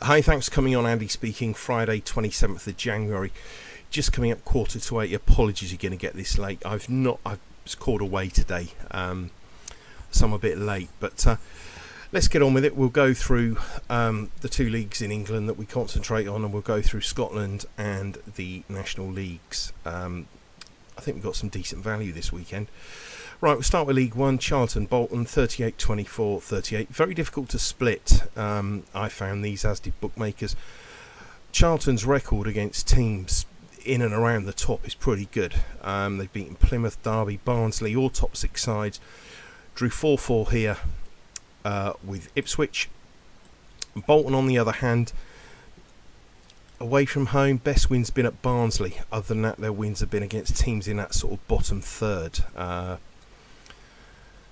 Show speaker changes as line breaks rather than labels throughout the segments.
Hi, thanks for coming on. Andy speaking. Friday, 27th of January. Just coming up 7:45. Apologies, you're going to get this late. I was called away today, so I'm a bit late. But let's get on with it. We'll go through the two leagues in England that we concentrate on, and we'll go through Scotland and the national leagues. I think we've got some decent value this weekend. Right, we'll start with League One. Charlton, Bolton, 38-24, 38. Very difficult to split. I found these, as did bookmakers. Charlton's record against teams in and around the top is pretty good. They've beaten Plymouth, Derby, Barnsley, all top six sides. Drew 4-4 here with Ipswich. Bolton, on the other hand, away from home, best win's been at Barnsley. Other than that, their wins have been against teams in that sort of bottom third.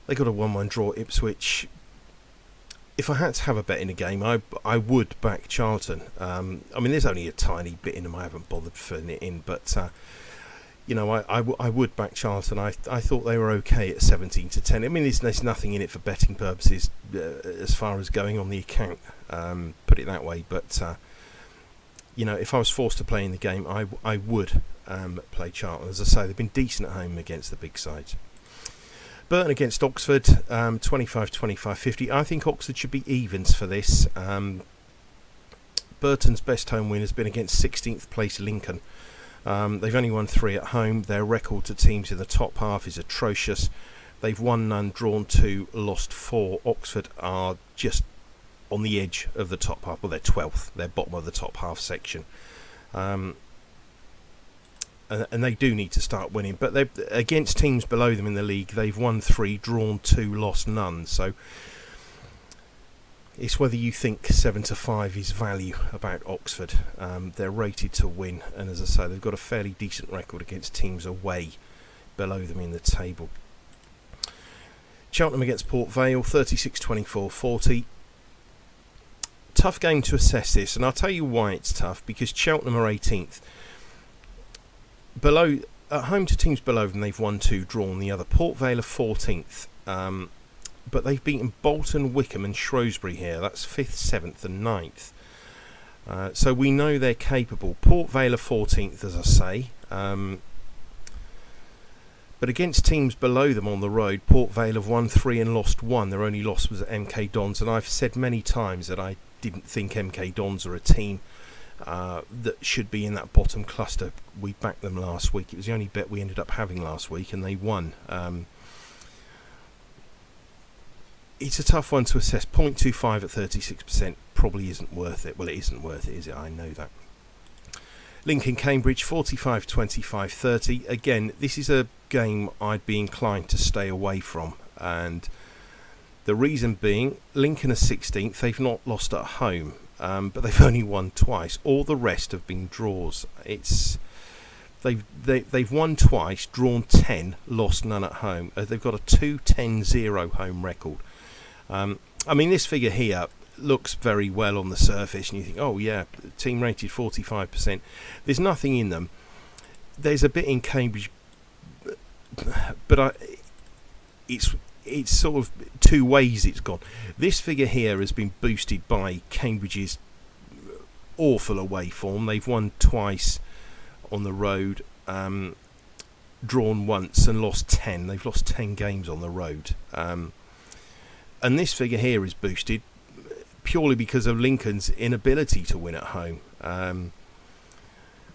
They got a 1-1 draw at Ipswich. If I had to have a bet in a game, I would back Charlton. I mean, there's only a tiny bit in them. I haven't bothered filling it in, but I would back Charlton. I thought they were okay at 17-10. I mean, there's nothing in it for betting purposes as far as going on the account. Put it that way. But if I was forced to play in the game, I would play Charlton. As I say, they've been decent at home against the big sides. Burton against Oxford, 25-25-50. I think Oxford should be evens for this. Burton's best home win has been against 16th place Lincoln. They've only won 3 at home. Their record to teams in the top half is atrocious. They've won none, drawn 2, lost 4. Oxford are just on the edge of the top half. Well, they're 12th. They're bottom of the top half section. And they do need to start winning, but they're against teams below them in the league. They've won 3, drawn 2, lost none. So it's whether you think 7-5 is value about Oxford. They're rated to win, and as I say, they've got a fairly decent record against teams away below them in the table. Cheltenham against Port Vale, 36-24, 40. Tough game to assess this, and I'll tell you why it's tough. Because Cheltenham are 18th. Below, at home to teams below them, they've won 2, drawn the other. Port Vale are 14th, but they've beaten Bolton, Wickham and Shrewsbury here. That's 5th, 7th and 9th. So we know they're capable. Port Vale are 14th, as I say. But against teams below them on the road, Port Vale have won 3 and lost 1. Their only loss was at MK Dons, and I've said many times that I didn't think MK Dons are a team that should be in that bottom cluster. We backed them last week. It was the only bet we ended up having last week, and they won. It's a tough one to assess. 0.25 at 36% probably isn't worth it. Well, it isn't worth it, is it? I know that. Lincoln Cambridge, 45-25, 30. Again, this is a game I'd be inclined to stay away from, and the reason being, Lincoln are 16th. They've not lost at home. But they've only won twice. All the rest have been draws. They've won twice, drawn 10, lost none at home. They've got a 2-10-0 home record. I mean, this figure here looks very well on the surface, and you think, oh yeah, team rated 45%. There's nothing in them. There's a bit in Cambridge, but it's sort of two ways it's gone. This figure here has been boosted by Cambridge's awful away form. They've won twice on the road, drawn once and lost 10. They've lost 10 games on the road. And this figure here is boosted purely because of Lincoln's inability to win at home.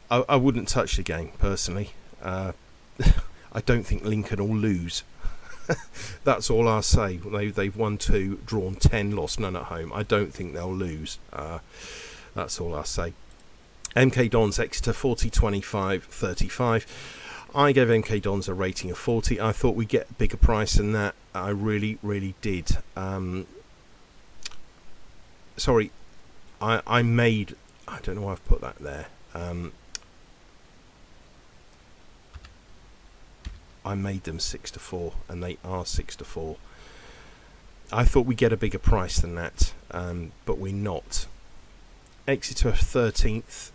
I wouldn't touch the game, personally. I don't think Lincoln will lose. That's all I'll say. They've won 2, drawn 10, lost none at home. I don't think they'll lose. That's all I'll say. MK Dons Exeter, 40-25, 35. I gave MK Dons a rating of 40. I thought we'd get a bigger price than that. I really, really did. Sorry, I made... I don't know why I've put that there. I made them 6-4, and they are 6-4. I thought we'd get a bigger price than that, but we're not. Exeter 13th.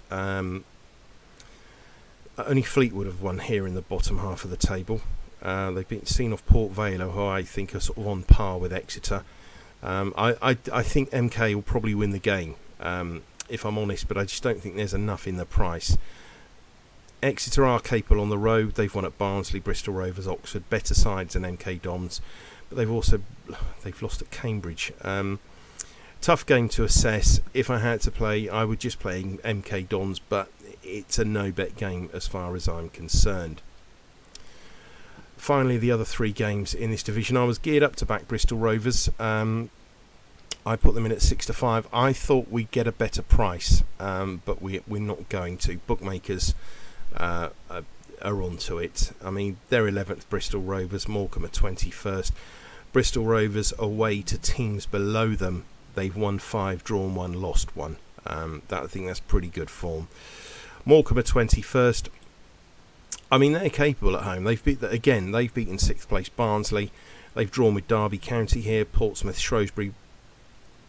Only Fleetwood have won here in the bottom half of the table. They've been seen off Port Vale, who I think are sort of on par with Exeter. I think MK will probably win the game. if I'm honest, but I just don't think there's enough in the price. Exeter are capable on the road. They've won at Barnsley, Bristol Rovers, Oxford, better sides than MK Dons, but they've lost at Cambridge. Tough game to assess. If I had to play, I would just play MK Dons, but it's a no-bet game as far as I'm concerned. Finally, the other three games in this division, I was geared up to back Bristol Rovers. I put them in at 6-5. I thought we'd get a better price, but we're not going to. Bookmakers are onto it. I mean, they're 11th, Bristol Rovers. Morecambe are 21st. Bristol Rovers away to teams below them. They've won 5, drawn 1, lost 1. I think that's pretty good form. Morecambe are 21st. I mean, they're capable at home. They've beaten 6th place Barnsley. They've drawn with Derby County here, Portsmouth, Shrewsbury,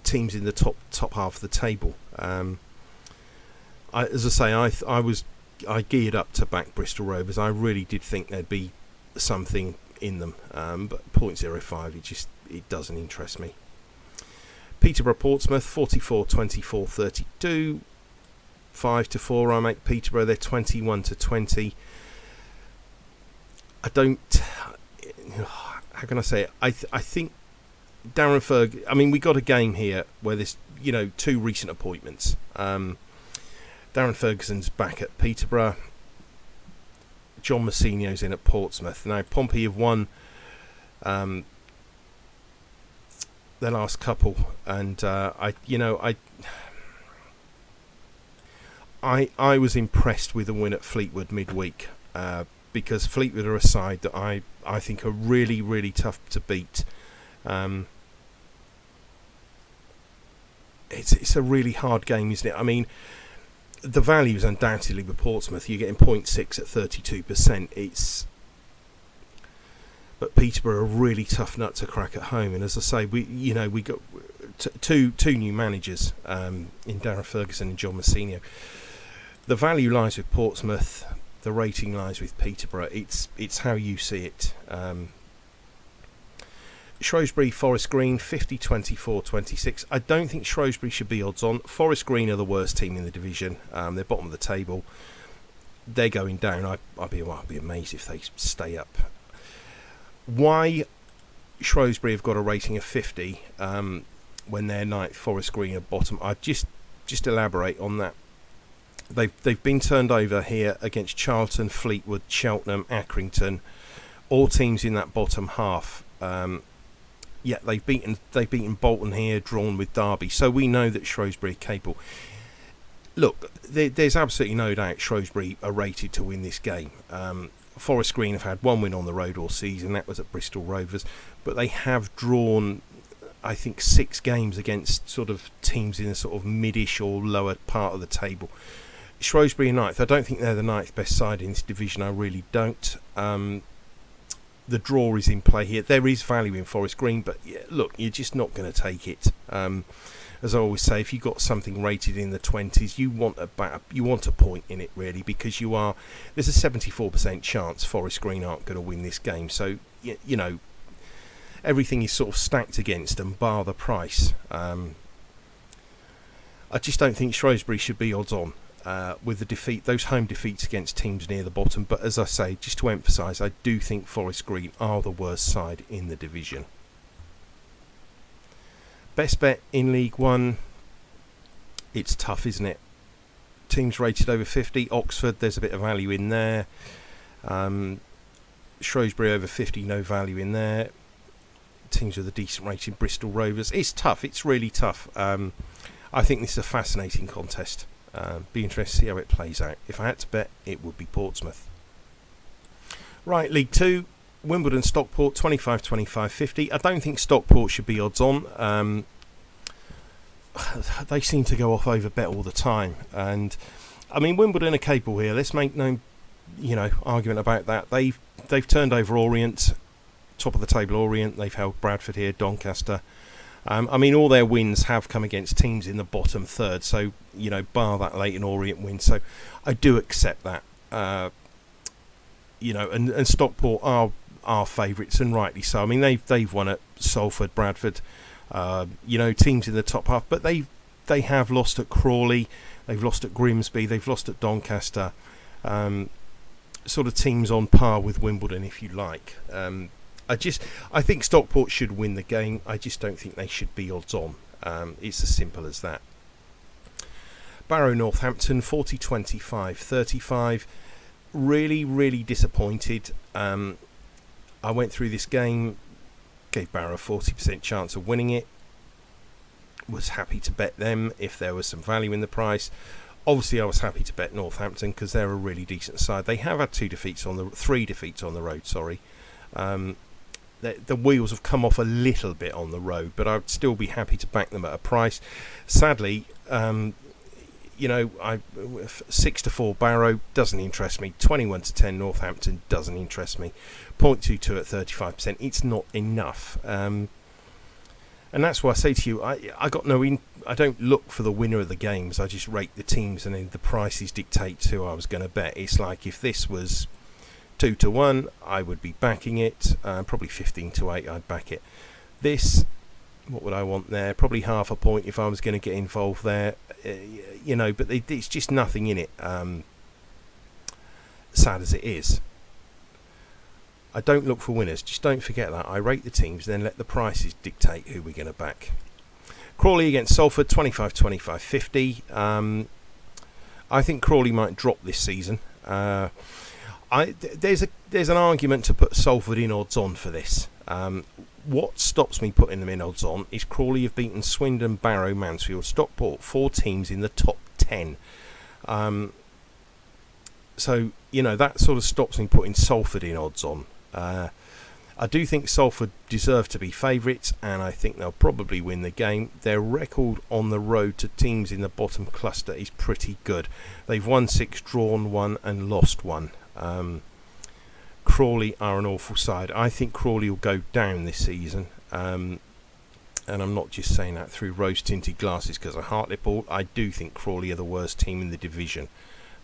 teams in the top half of the table. As I say, I geared up to back Bristol Rovers. I really did think there'd be something in them, but 0.05, it doesn't interest me. Peterborough Portsmouth 44-24-32, 5-4. I make Peterborough. They're 21-20. I don't. How can I say it? I think Darren Ferg. I mean, we got a game here where there's two recent appointments. Darren Ferguson's back at Peterborough. John Massinio's in at Portsmouth. Now Pompey have won their last couple, and I was impressed with the win at Fleetwood midweek. Because Fleetwood are a side that I think are really, really tough to beat. It's a really hard game, isn't it? I mean, the value is undoubtedly with Portsmouth. You're getting 0.6 at 32%. But Peterborough are a really tough nut to crack at home. And as I say, we got two new managers in Darren Ferguson and John Massinio. The value lies with Portsmouth. The rating lies with Peterborough. It's how you see it. Shrewsbury, Forest Green, 50-24-26. I don't think Shrewsbury should be odds on. Forest Green are the worst team in the division. They're bottom of the table. They're going down. I'd be amazed if they stay up. Why Shrewsbury have got a rating of 50 when they're ninth, Forest Green are bottom? I'd just elaborate on that. They've been turned over here against Charlton, Fleetwood, Cheltenham, Accrington, all teams in that bottom half. They've beaten Bolton here, drawn with Derby. So we know that Shrewsbury are capable. Look, there's absolutely no doubt Shrewsbury are rated to win this game. Forest Green have had one win on the road all season. That was at Bristol Rovers, but they have drawn, I think, 6 games against sort of teams in a sort of midish or lower part of the table. Shrewsbury are ninth. I don't think they're the ninth best side in this division. I really don't. The draw is in play here. There is value in Forest Green, but look, you're just not going to take it. As I always say, if you've got something rated in the 20s, you want a point in it, really, because there's a 74% chance Forest Green aren't going to win this game. So, everything is sort of stacked against them, bar the price. I just don't think Shrewsbury should be odds on with those home defeats against teams near the bottom. But as I say, just to emphasise, I do think Forest Green are the worst side in the division. Best bet in League One. It's tough, isn't it? Teams rated over 50. Oxford, there's a bit of value in there. Shrewsbury over 50, no value in there. Teams with a decent rating, Bristol Rovers. It's tough. It's really tough. I think this is a fascinating contest. Be interested to see how it plays out. If I had to bet, it would be Portsmouth. Right, League 2. Wimbledon, Stockport, 25-25-50. I don't think Stockport should be odds on. They seem to go off over bet all the time. And, I mean, Wimbledon are capable here. Let's make no argument about that. They've turned over Orient, top of the table Orient. They've held Bradford here, Doncaster. I mean, all their wins have come against teams in the bottom third. So, bar that Leyton Orient win. So, I do accept that. And Stockport are favourites, and rightly so. I mean, they've won at Salford, Bradford, teams in the top half, but they've they have lost at Crawley, they've lost at Grimsby, they've lost at Doncaster, sort of teams on par with Wimbledon, if you like. I think Stockport should win the game. I just don't think they should be odds on. It's as simple as that. Barrow Northampton 40-25, 35. Really, really disappointed. I went through this game, gave Barrow a 40% chance of winning it. Was happy to bet them if there was some value in the price. Obviously, I was happy to bet Northampton because they're a really decent side. They have had 3 defeats on the road. Sorry, the wheels have come off a little bit on the road, but I'd still be happy to back them at a price. Sadly, 6-4 Barrow doesn't interest me. 21-10 Northampton doesn't interest me. 0.22 at 35%. It's not enough. And that's why I say to you, I don't look for the winner of the games. I just rate the teams, and then the prices dictate who I was going to bet. It's like if this was 2-1, I would be backing it. Probably 15-8, I'd back it. This, what would I want there? Probably half a point if I was going to get involved there. But it's just nothing in it. Sad as it is. I don't look for winners. Just don't forget that. I rate the teams, then let the prices dictate who we're going to back. Crawley against Salford, 25-25, 50. I think Crawley might drop this season. There's an argument to put Salford in odds on for this. What stops me putting them in odds on is Crawley have beaten Swindon, Barrow, Mansfield, Stockport, 4 teams in the top 10. So, that sort of stops me putting Salford in odds on. I do think Salford deserve to be favourites, and I think they'll probably win the game. Their record on the road to teams in the bottom cluster is pretty good. They've won 6, drawn 1 and lost 1. Crawley are an awful side. I think Crawley will go down this season. And I'm not just saying that through rose-tinted glasses because of Hartlepool. I do think Crawley are the worst team in the division.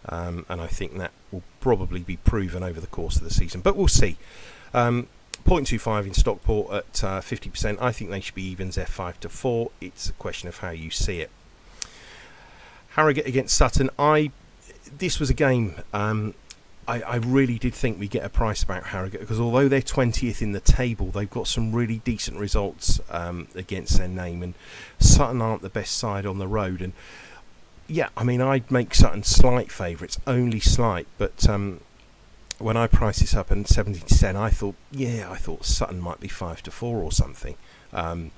And I think that will probably be proven over the course of the season. But we'll see. 0.25 in Stockport at 50%. I think they should be evens, F5-4. It's a question of how you see it. Harrogate against Sutton. This was a game I really did think we'd get a price about Harrogate, because although they're 20th in the table, they've got some really decent results against their name, and Sutton aren't the best side on the road. And yeah, I'd make Sutton slight favourites, only slight, but when I priced this up at 70%, I thought Sutton might be 5-4 or something. And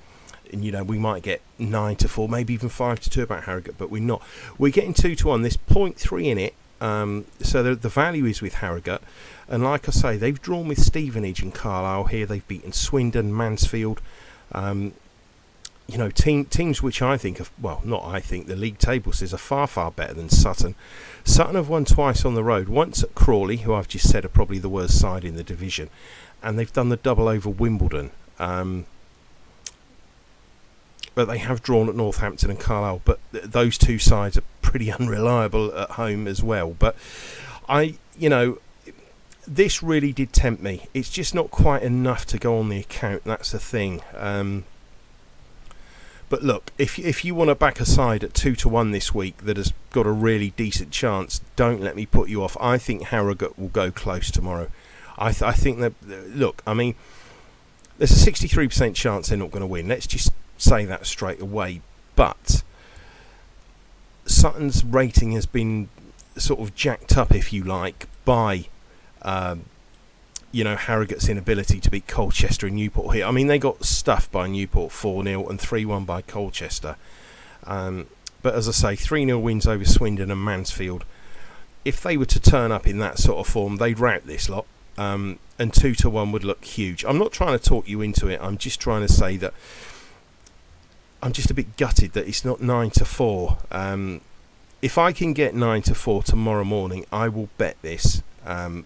we might get 9-4, maybe even 5-2 about Harrogate, but we're not. We're getting 2-1. There's 0.3 in it. So the value is with Harrogate, and like I say, they've drawn with Stevenage and Carlisle here. They've beaten Swindon, Mansfield, teams which I think the league table says are far better than Sutton. Sutton have won twice on the road, once at Crawley, who I've just said are probably the worst side in the division, and they've done the double over Wimbledon. But they have drawn at Northampton and Carlisle, but those two sides are pretty unreliable at home as well. But this really did tempt me. It's just not quite enough to go on the account, that's the thing. But look, if you want to back a side at 2-1 this week that has got a really decent chance, don't let me put you off. I think Harrogate will go close tomorrow. I think that, look, there's a 63% chance they're not going to win. Let's just say that straight away. But Sutton's rating has been sort of jacked up, if you like, by Harrogate's inability to beat Colchester and Newport here. They got stuffed by Newport 4-0 and 3-1 by Colchester. But as I say, 3-0 wins over Swindon and Mansfield. If they were to turn up in that sort of form, they'd rout this lot. And 2-1 would look huge. I'm not trying to talk you into it. I'm just trying to say that I'm just a bit gutted that it's not 9-4. If I can get 9-4 tomorrow morning, I will bet this.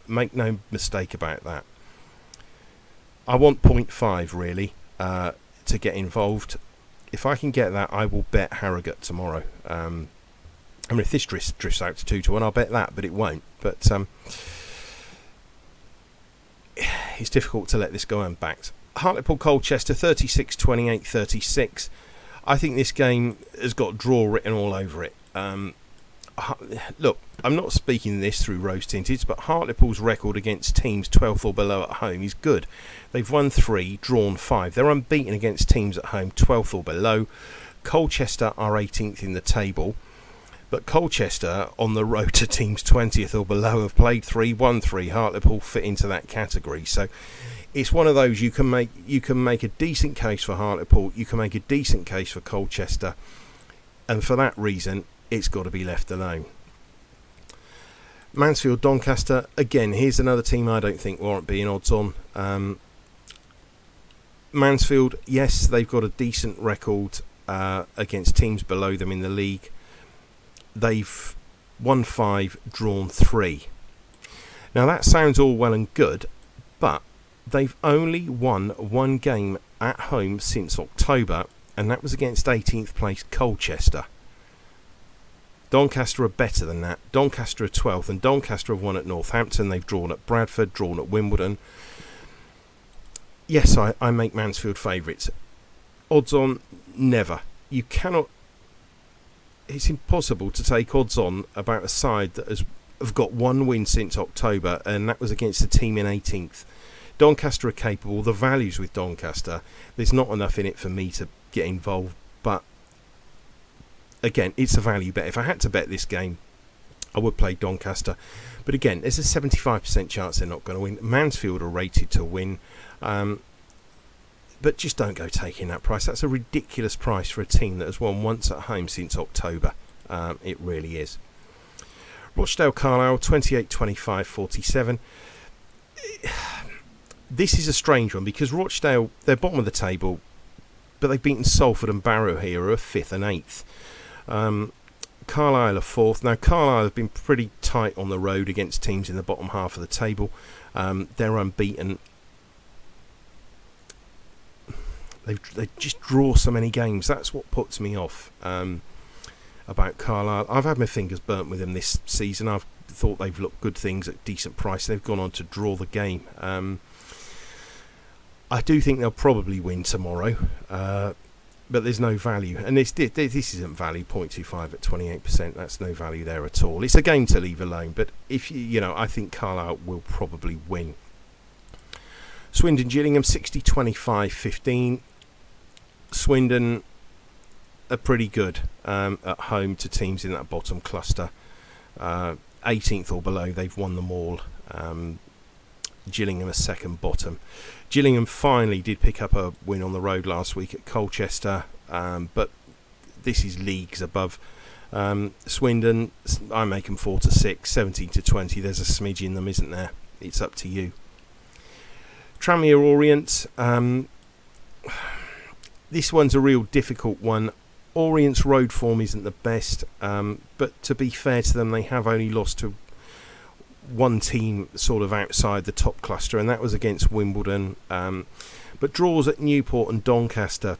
Make no mistake about that. I want 0.5 really to get involved. If I can get that, I will bet Harrogate tomorrow. If this drifts out to 2-1, I'll bet that, but it won't. But it's difficult to let this go unbacked. Hartlepool Colchester 36-28-36. I think this game has got draw written all over it. Look, I'm not speaking this through rose tinted, but Hartlepool's record against teams 12th or below at home is good. They've won 3, drawn 5. They're unbeaten against teams at home 12th or below. Colchester are 18th in the table, but Colchester on the road to teams 20th or below have played 3, won 3. Hartlepool fit into that category, so it's one of those you can make a decent case for Hartlepool, you can make a decent case for Colchester, and for that reason it's got to be left alone. Mansfield Doncaster, again, here's another team I don't think warrant being odds on. Mansfield, yes, they've got a decent record against teams below them in the league. They've won 5, drawn 3. Now that sounds all well and good, but they've only won 1 game at home since October, and that was against 18th place Colchester. Doncaster are better than that. Doncaster are 12th, and Doncaster have won at Northampton. They've drawn at Bradford, drawn at Wimbledon. Yes, I make Mansfield favourites. Odds on, never. You cannot... It's impossible to take odds on about a side that have got 1 win since October, and that was against a team in 18th. Doncaster are capable. The values with Doncaster, there's not enough in it for me to get involved, but again, it's a value bet. If I had to bet this game, I would play Doncaster. But again, there's a 75% chance they're not going to win. Mansfield are rated to win. But just don't go taking that price. That's a ridiculous price for a team that has won once at home since October. It really is. Rochdale Carlisle, 28, 25, 47. This is a strange one because Rochdale, they're bottom of the table, but they've beaten Salford and Barrow here, who are 5th and 8th. Carlisle are 4th. Now Carlisle have been pretty tight on the road against teams in the bottom half of the table. They're unbeaten. They just draw so many games. That's what puts me off about Carlisle. I've had my fingers burnt with them this season. I've thought they've looked good things at decent price. They've gone on to draw the game. I do think they'll probably win tomorrow, but there's no value. And this isn't value, 0.25 at 28%. That's no value there at all. It's a game to leave alone, but if I think Carlisle will probably win. Swindon Gillingham, 60, 25, 15. Swindon are pretty good at home to teams in that bottom cluster. 18th or below, they've won them all. Gillingham are second bottom. Gillingham finally did pick up a win on the road last week at Colchester, but this is leagues above. Swindon, I make them 4 to 6, 17 to 20. There's a smidge in them, isn't there? It's up to you. Tranmere Orient, this one's a real difficult one. Orient's road form isn't the best, but to be fair to them, they have only lost to one team sort of outside the top cluster, and that was against Wimbledon. But draws at Newport and Doncaster.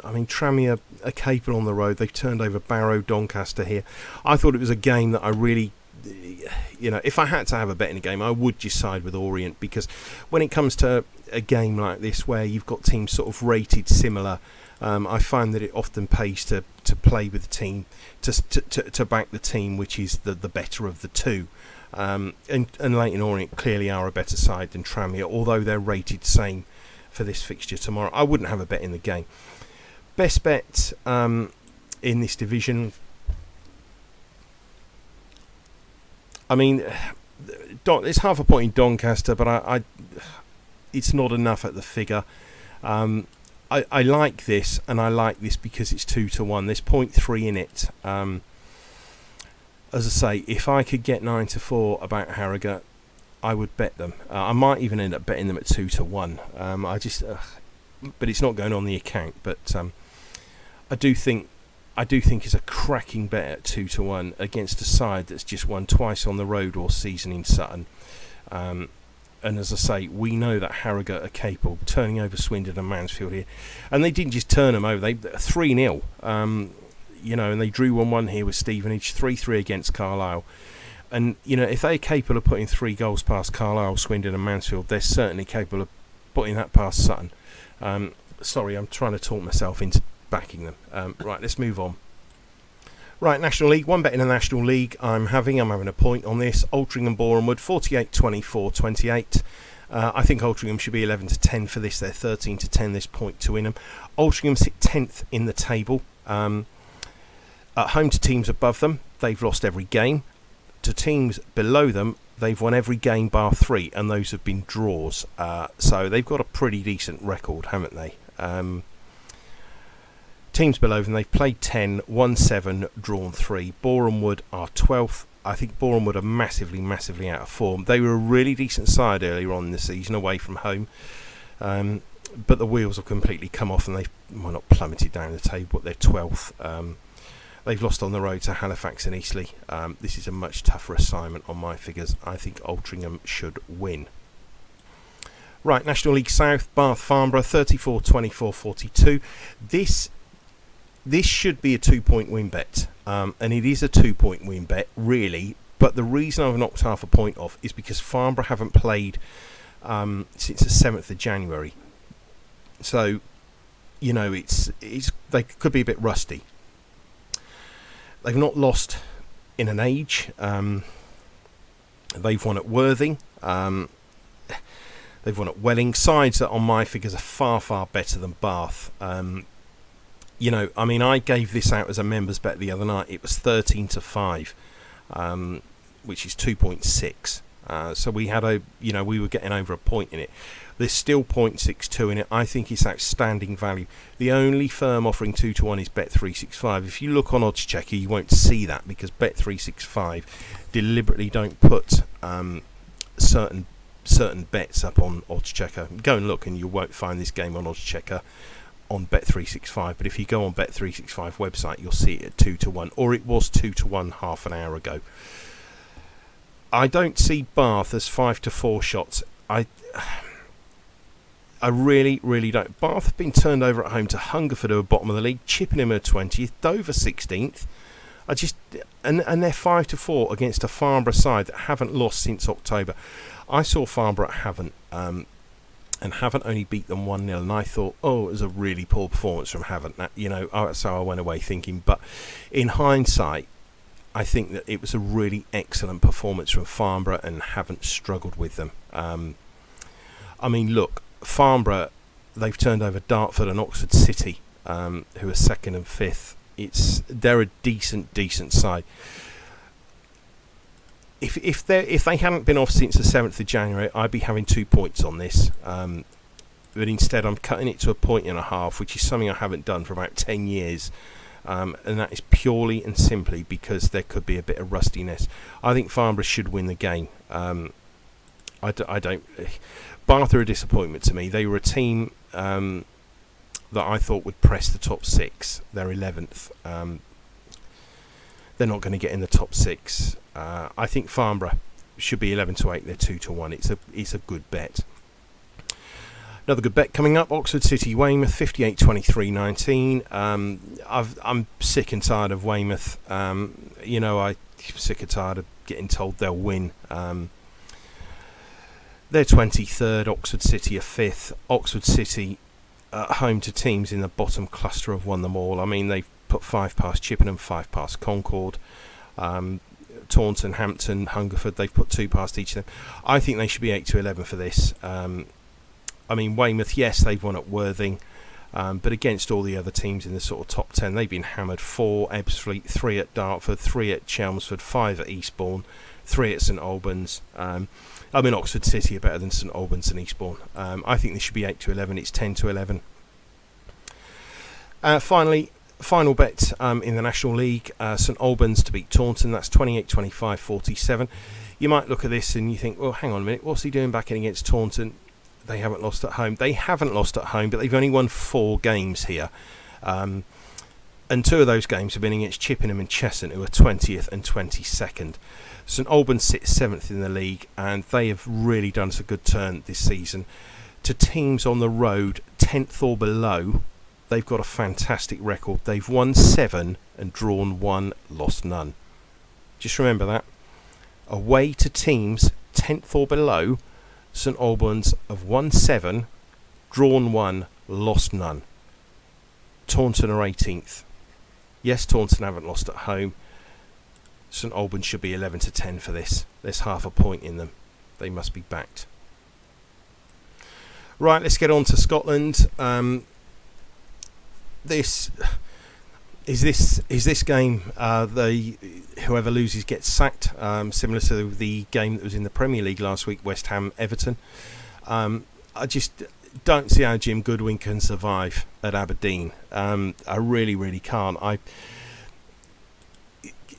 I mean, Tranmere are capable on the road. They've turned over Barrow, Doncaster here. I thought it was a game that I really... if I had to have a bet in a game, I would just side with Orient, because when it comes to a game like this where you've got teams sort of rated similar, I find that it often pays to play with the team, to back the team which is the better of the two. And Leyton Orient clearly are a better side than Tranmere, although they're rated same for this fixture tomorrow. I wouldn't have a bet in the game. Best bet in this division, I mean, it's half a point in Doncaster, but it's not enough at the figure. I like this, and I like this because it's 2 to 1. There's 0.3 in it. As I say, if I could get 9 to 4 about Harrogate, I would bet them. I might even end up betting them at 2 to 1. But it's not going on the account. But I do think it's a cracking bet at 2 to 1 against a side that's just won twice on the road all season in Sutton. And as I say, we know that Harrogate are capable of turning over Swindon and Mansfield here. And they didn't just turn them over, they 3-0. And they drew 1-1 here with Stevenage, 3-3 against Carlisle. And, if they're capable of putting 3 goals past Carlisle, Swindon and Mansfield, they're certainly capable of putting that past Sutton. Sorry, I'm trying to talk myself into backing them. Right, let's move on. Right, National League. One bet in the National League I'm having a point on this. Altrincham Borehamwood, 48-24-28. I think Altrincham should be 11-10 for this. They're 13-10 this point to win them. Altrincham sit 10th in the table. At home to teams above them, they've lost every game. To teams below them, they've won every game bar 3, and those have been draws. So they've got a pretty decent record, haven't they? Teams below them, they've played 10, won 7, drawn 3. Borehamwood are 12th. I think Borehamwood are massively, massively out of form. They were a really decent side earlier on in the season, away from home. But the wheels have completely come off, and they've, well, not plummeted down the table, but they're 12th. They've lost on the road to Halifax and Eastleigh. This is a much tougher assignment on my figures. I think Altrincham should win. Right, National League South, Bath Farnborough, 34-24-42. This should be a 2-point win bet, and it is a 2-point win bet, really. But the reason I've knocked half a point off is because Farnborough haven't played since the 7th of January. So, you know, they could be a bit rusty. They've not lost in an age. They've won at Worthing. They've won at Welling. Sides that on my figures are far, far better than Bath. You know, I mean, I gave this out as a members bet the other night. It was 13-5, which is 2.6. So we had we were getting over a point in it. There's still 0.62 in it. I think it's outstanding value. The only firm offering 2-1 is Bet365. If you look on Oddschecker, you won't see that because Bet365 deliberately don't put certain bets up on Oddschecker. Go and look, and you won't find this game on Oddschecker on Bet365. But if you go on Bet365 website, you'll see it at 2-1, or it was 2-1 half an hour ago. I don't see Bath as 5-4 shots. I really, really don't. Bath have been turned over at home to Hungerford, who are bottom of the league, Chippenham are 20th, Dover 16th. And they're 5-4 against a Farnborough side that haven't lost since October. I saw Farnborough at Havant, and Havant only beat them 1-0, and I thought, it was a really poor performance from Havant. So I went away thinking. But in hindsight, I think that it was a really excellent performance from Farnborough, and haven't struggled with them. I mean, look, Farnborough, they've turned over Dartford and Oxford City, who are 2nd and 5th. They're a decent side. If they hadn't been off since the 7th of January, I'd be having 2 points on this. But instead, I'm cutting it to 1.5 points, which is something I haven't done for about 10 years. And that is purely and simply because there could be a bit of rustiness. I think Farnborough should win the game. I don't. Bath are a disappointment to me. They were a team that I thought would press the top 6. They're 11th. They're not going to get in the top 6. I think Farnborough should be 11-8. They're 2-1. It's a good bet. Another good bet coming up: Oxford City Weymouth, 58-23-19. I'm sick and tired of Weymouth. I'm sick and tired of getting told they'll win. They're 23rd. Oxford City are 5th. Oxford City at home to teams in the bottom cluster have won them all. I mean, they've put 5 past Chippenham, 5 past Concord, Taunton, Hampton, Hungerford. They've put 2 past each of them. I think they should be 8-11 for this. I mean, Weymouth, yes, they've won at Worthing, but against all the other teams in the sort of top 10, they've been hammered. 4 Ebbsfleet, 3 at Dartford, 3 at Chelmsford, 5 at Eastbourne, 3 at St Albans. Oxford City are better than St Albans and Eastbourne. I think this should be 8-11. It's 10-11. Finally, final bet in the National League, St Albans to beat Taunton. That's 28-25-47. You might look at this and you think, well, hang on a minute, what's he doing back in against Taunton? They haven't lost at home. They haven't lost at home, but they've only won 4 games here. And 2 of those games have been against Chippenham and Cheshunt, who are 20th and 22nd. St Albans sits 7th in the league, and they have really done us a good turn this season. To teams on the road, 10th or below, they've got a fantastic record. They've won 7 and drawn 1, lost none. Just remember that. Away to teams 10th or below, St Albans have won 7, drawn 1, lost none. Taunton are 18th. Yes, Taunton haven't lost at home. St Albans should be 11 to 10 for this. There's half a point in them. They must be backed. Right, let's get on to Scotland. This game. Whoever loses gets sacked. Similar to the game that was in the Premier League last week, West Ham Everton. I just don't see how Jim Goodwin can survive at Aberdeen. I really, really can't.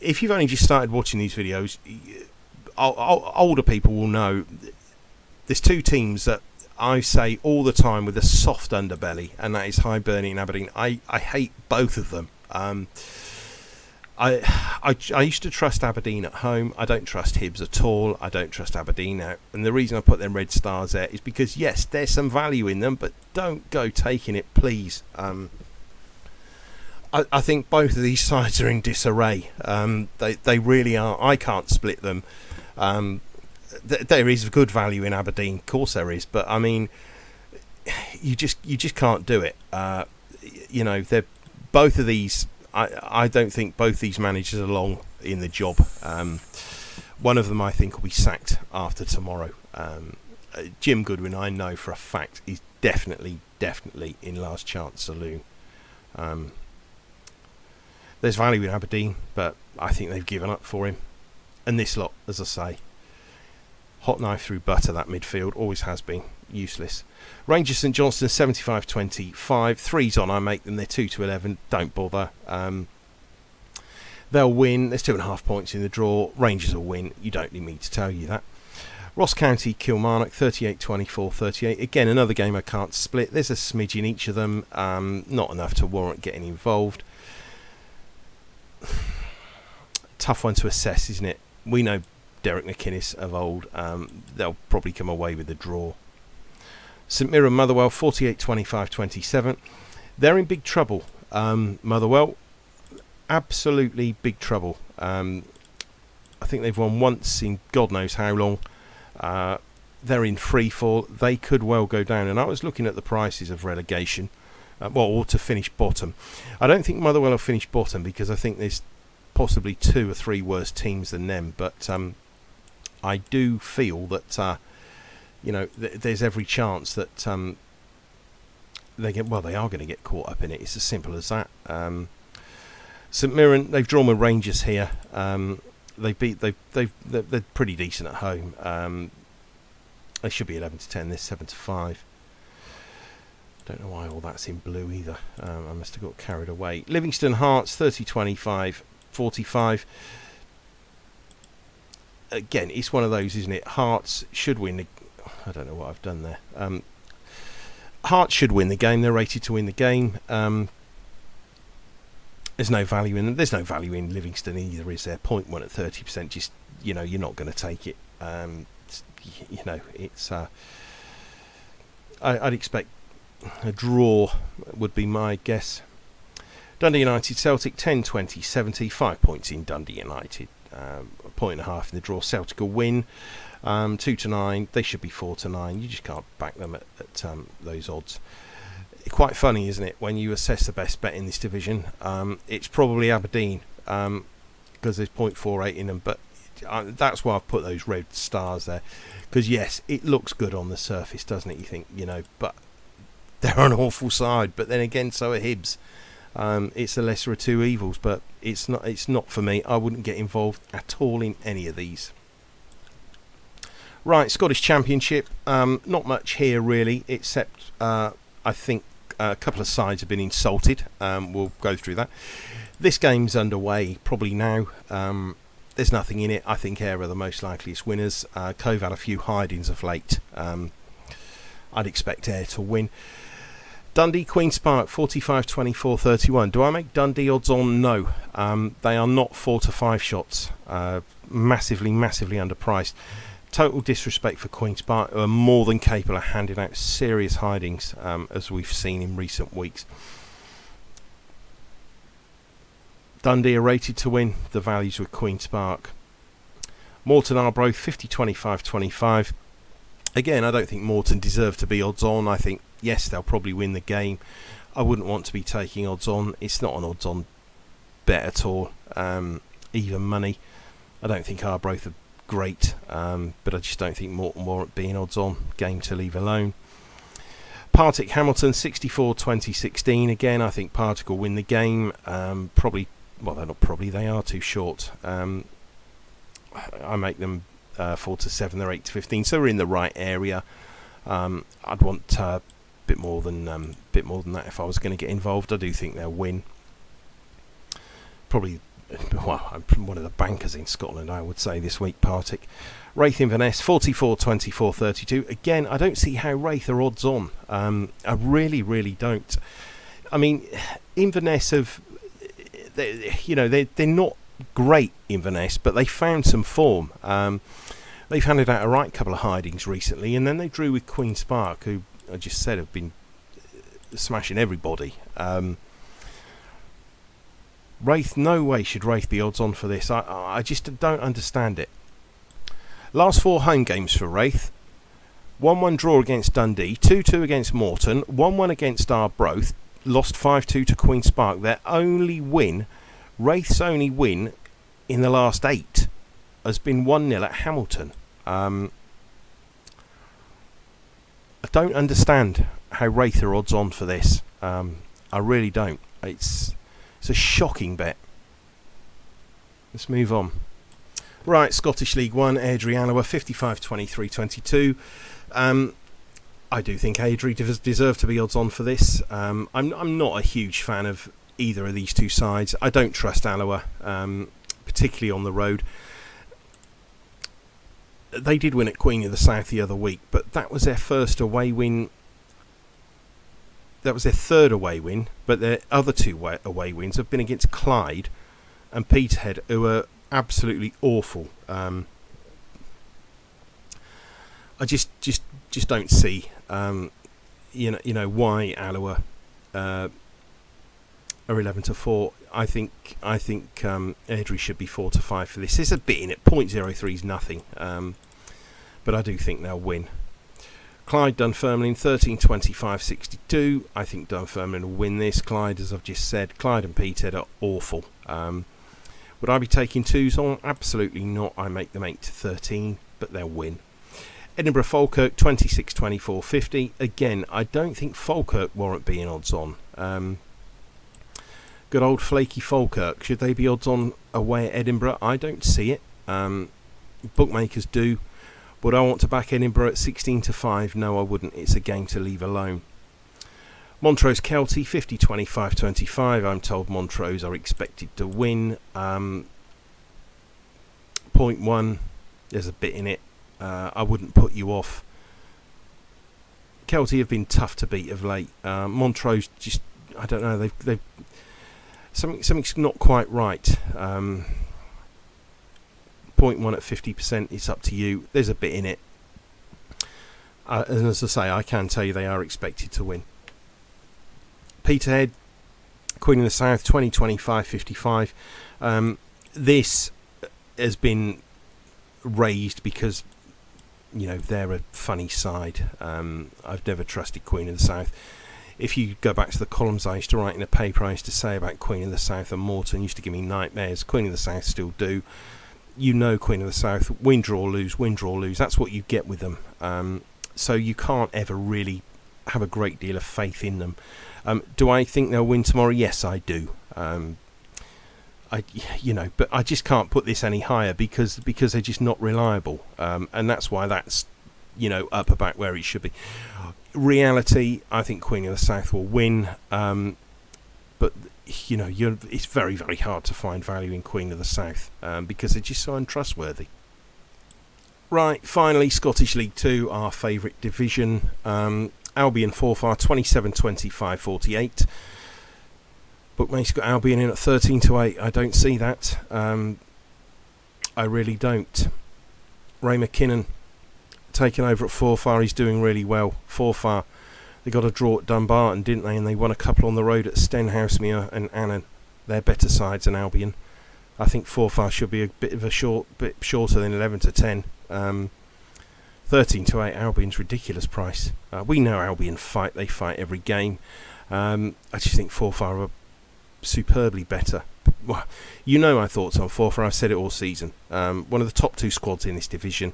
If you've only just started watching these videos, older people will know there's two teams that I say all the time with a soft underbelly, and that is Hibernian and Aberdeen. I hate both of them. I used to trust Aberdeen at home. I don't trust Hibs at all. I don't trust Aberdeen out. And the reason I put them red stars there is because, yes, there's some value in them, but don't go taking it, please. I think both of these sides are in disarray. They really are. I can't split them. There is good value in Aberdeen, of course there is, but I mean, you just can't do it. They're both of these. I don't think both these managers are long in the job. One of them, I think, will be sacked after tomorrow. Jim Goodwin, I know for a fact, is definitely in last chance saloon. There's value in Aberdeen, but I think they've given up for him. And this lot, as I say, hot knife through butter, that midfield, always has been. Useless. Rangers St Johnstone 75-25. Threes on, I make them. They're 2 to 11. Don't bother. They'll win. There's 2.5 points in the draw. Rangers will win. You don't need me to tell you that. Ross County Kilmarnock 38-24-38. Again, another game I can't split. There's a smidge in each of them. Not enough to warrant getting involved. Tough one to assess, isn't it? We know Derek McInnes of old. They'll probably come away with a draw. St Mirren Motherwell 48-25-27. They're in big trouble. Motherwell, absolutely big trouble. I think they've won once in God knows how long. They're in free fall. They could well go down. And I was looking at the prices of relegation, or to finish bottom. I don't think Motherwell will finish bottom because I think there's possibly 2 or 3 worse teams than them. But I do feel that there's every chance that they are going to get caught up in it. It's as simple as that. St Mirren, they've drawn with Rangers here. They're pretty decent at home. They should be 11 to 10. This 7 to 5. Don't know why all that's in blue either. I must have got carried away. Livingston Hearts 30-25-45. Again, it's one of those, isn't it? Hearts should win. I don't know what I've done there. Hearts should win the game. They're rated to win the game. There's no value in them. There's no value in Livingston either, is there? 0.1 at 30%. Just you're not going to take it. It's. I'd expect a draw would be my guess. Dundee United Celtic 10-20-70. 5 points in Dundee United. A point and a half in the draw. Celtic will win. 2 to 9. They should be 4 to 9. You just can't back them at those odds. Quite funny, isn't it, when you assess the best bet in this division? It's probably Aberdeen because there's 0.48 in them, but that's why I've put those red stars there. Because yes, it looks good on the surface, doesn't it? You think, but they're an awful side. But then again, so are Hibs. It's the lesser of two evils, but it's not for me. I wouldn't get involved at all in any of these. Right, Scottish Championship. Not much here really, except I think a couple of sides have been insulted. We'll go through that. This game's underway probably now. There's nothing in it. I think Ayr are the most likeliest winners. Cove had a few hidings of late. I'd expect Ayr to win. Dundee Queen's Park 45-24-31. Do I make Dundee odds on? No. They are not 4 to 5 shots. Massively underpriced. Total disrespect for Queen's Park, who are more than capable of handing out serious hidings, as we've seen in recent weeks. Dundee are rated to win. The values with Queen's Park. Morton Arbroath 50-25-25. Again, I don't think Morton deserve to be odds on. I think Yes, they'll probably win the game. I wouldn't want to be taking odds on. It's not an odds on bet at all. Even money. I don't think Arbroath are great, but I just don't think Morton warrant being odds on. Game to leave alone. Partick Hamilton 64-2016. Again, I think Partick will win the game. Probably, well, they're not probably. They are too short. I make them 4-7. They're 8-15. So we're in the right area. I'd want a bit more than that if I was going to get involved. I do think they'll win. Probably, well, I'm one of the bankers in Scotland, I would say, this week, Partick. Wraith Inverness 44-24-32. Again, I don't see how Wraith are odds on. I really don't. I mean, Inverness they're not great, Inverness, but they found some form. They've handed out a right couple of hidings recently, and then they drew with Queen's Park, who I just said have been smashing everybody. Wraith, no way should Wraith be odds on for this. I just don't understand it. Last 4 home games for Wraith: 1-1 draw against Dundee, 2-2 against Morton, 1-1 against Arbroath, lost 5-2 to Queen's Park. Their only win, Wraith's only win in the last 8, has been 1-0 at Hamilton. I don't understand how Wraith are odds on for this. I really don't. It's a shocking bet. Let's move on. Right, Scottish League 1, Airdrie Alloa 55-23-22. I do think Airdrie deserve to be odds on for this. I'm not a huge fan of either of these two sides. I don't trust Alloa, particularly on the road. They did win at Queen of the South the other week, but that was their first away win. That was their third away win, but their other 2 away wins have been against Clyde and Peterhead, who are absolutely awful. I just don't see why Alloa are 11-4. I think Airdrie should be 4-5 for this. There's a bit in it. 0.03 is nothing, but I do think they'll win. Clyde Dunfermline 13-25-62. I think Dunfermline will win this. Clyde, as I've just said, Clyde and Peterhead are awful. Would I be taking 2s on? Absolutely not. I make them 8-13, but they'll win. Edinburgh Falkirk 26-24-50. Again, I don't think Falkirk warrant being odds on. Good old flaky Falkirk. Should they be odds on away at Edinburgh? I don't see it. Bookmakers do. Would I want to back Edinburgh at 16-5? No, I wouldn't. It's a game to leave alone. Montrose Kelty 50-25-25. I'm told Montrose are expected to win. 0.1. There's a bit in it. I wouldn't put you off. Kelty have been tough to beat of late. Montrose just, I don't know. They've something's not quite right. 0.1 at 50%. It's up to you. There's a bit in it. And as I say, I can tell you they are expected to win. Peterhead, Queen of the South 20-25-55. This has been raised because they're a funny side. I've never trusted Queen of the South. If you go back to the columns I used to write in a paper, I used to say about Queen of the South and Morton used to give me nightmares. Queen of the South still do. Queen of the South, win, draw, lose. That's what you get with them. So you can't ever really have a great deal of faith in them. Do I think they'll win tomorrow? Yes, I do. But I just can't put this any higher because they're just not reliable, and that's why that's up about where it should be. Reality, I think Queen of the South will win, but it's very, very hard to find value in Queen of the South because they're just so untrustworthy. Right, finally, Scottish League 2, our favourite division. Albion Forfar 27-25-48. Bookmakers got Albion in at 13-8. I don't see that. I really don't. Ray McKinnon taking over at Forfar. He's doing really well. Forfar, they got a draw at Dumbarton, didn't they? And they won a couple on the road at Stenhousemuir and Annan. They're better sides than Albion. I think Forfar should be a bit shorter than 11-10. 13-8 Albion's ridiculous price. We know Albion fight; they fight every game. I just think Forfar are superbly better. Well, you know my thoughts on Forfar. I've said it all season. One of the top 2 squads in this division.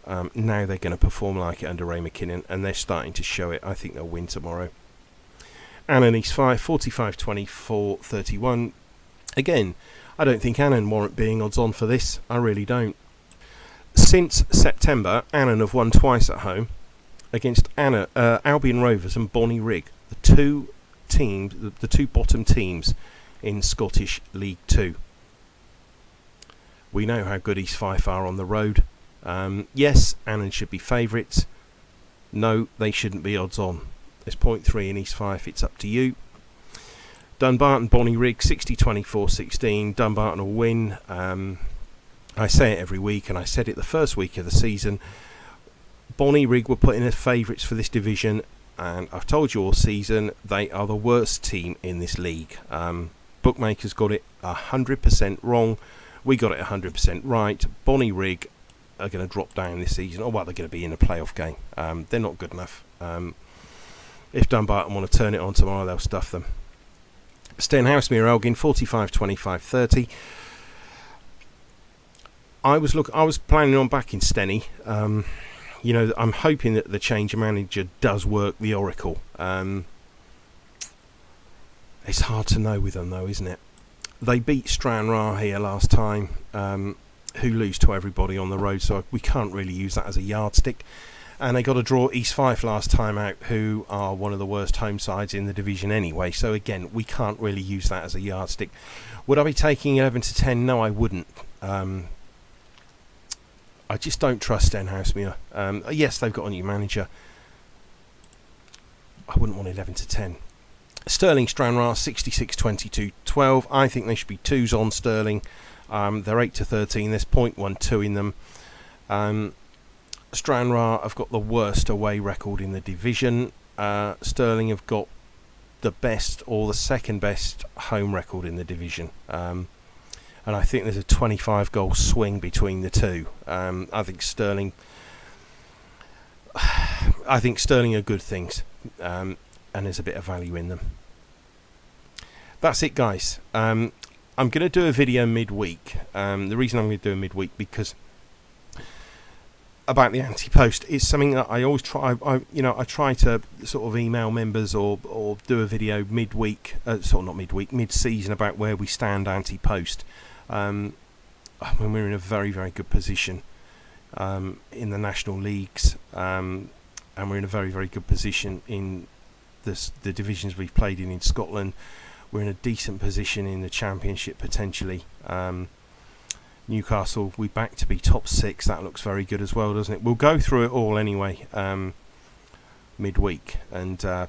Now they're going to perform like it under Ray McKinnon, and they're starting to show it. I think they'll win tomorrow. Annan East 5, 45-24, 31. Again, I don't think Annan warrant being odds on for this. I really don't. Since September, Annan have won twice at home against Albion Rovers and Bonnie Rig, the two bottom teams in Scottish League 2. We know how good East Fife are on the road. Yes, Annan should be favourites. No, they shouldn't be odds on. There's 0.3 in East Fife. It's up to you. Dunbarton Bonnie Rig 60-24-16. Dunbarton will win. I say it every week, and I said it the first week of the season. Bonnie Rig were put in as favourites for this division, and I've told you all season they are the worst team in this league. Bookmakers got it 100% wrong. We got it 100% right. Bonnie Rig are going to drop down this season. Well, they're going to be in a playoff game. They're not good enough. If Dumbarton want to turn it on tomorrow, they'll stuff them. Stenhousemuir Elgin 45-25-30. I was planning on backing Steny. I'm hoping that the change of manager does work the Oracle. It's hard to know with them though, isn't it? They beat Stranraer here last time, who lose to everybody on the road, so we can't really use that as a yardstick. And they got to draw East Fife last time out, who are one of the worst home sides in the division anyway. So again, we can't really use that as a yardstick. Would I be taking 11-10? No, I wouldn't. I just don't trust Stenhousemuir. Yes, they've got a new manager. I wouldn't want 11-10. Stirling Stranraer 66-22-12. I think they should be 2s on Stirling. They're 8-13. There's 0.12 in them. Stranraer have got the worst away record in the division. Stirling have got the best or the second best home record in the division. And I think there's a 25 goal swing between the two. I think Stirling are good things, and there's a bit of value in them. That's it, guys. I'm going to do a video midweek. The reason I'm going to do a midweek because about the anti-post is something that I always try. I try to sort of email members or do a video midweek, mid-season about where we stand anti-post. When we're in a very, very good position in the national leagues, and we're in a very, very good position in the divisions we've played in Scotland. We're in a decent position in the Championship potentially. Newcastle, we back to be top 6. That looks very good as well, doesn't it? We'll go through it all anyway midweek, and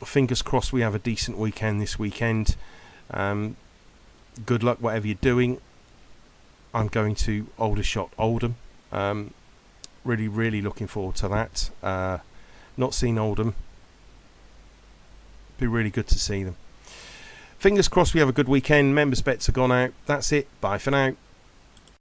fingers crossed we have a decent weekend this weekend. Good luck whatever you're doing. I'm going to Aldershot Oldham. Really, really looking forward to that. Not seen Oldham. Be really good to see them. Fingers crossed we have a good weekend. Members' bets are gone out. That's it. Bye for now.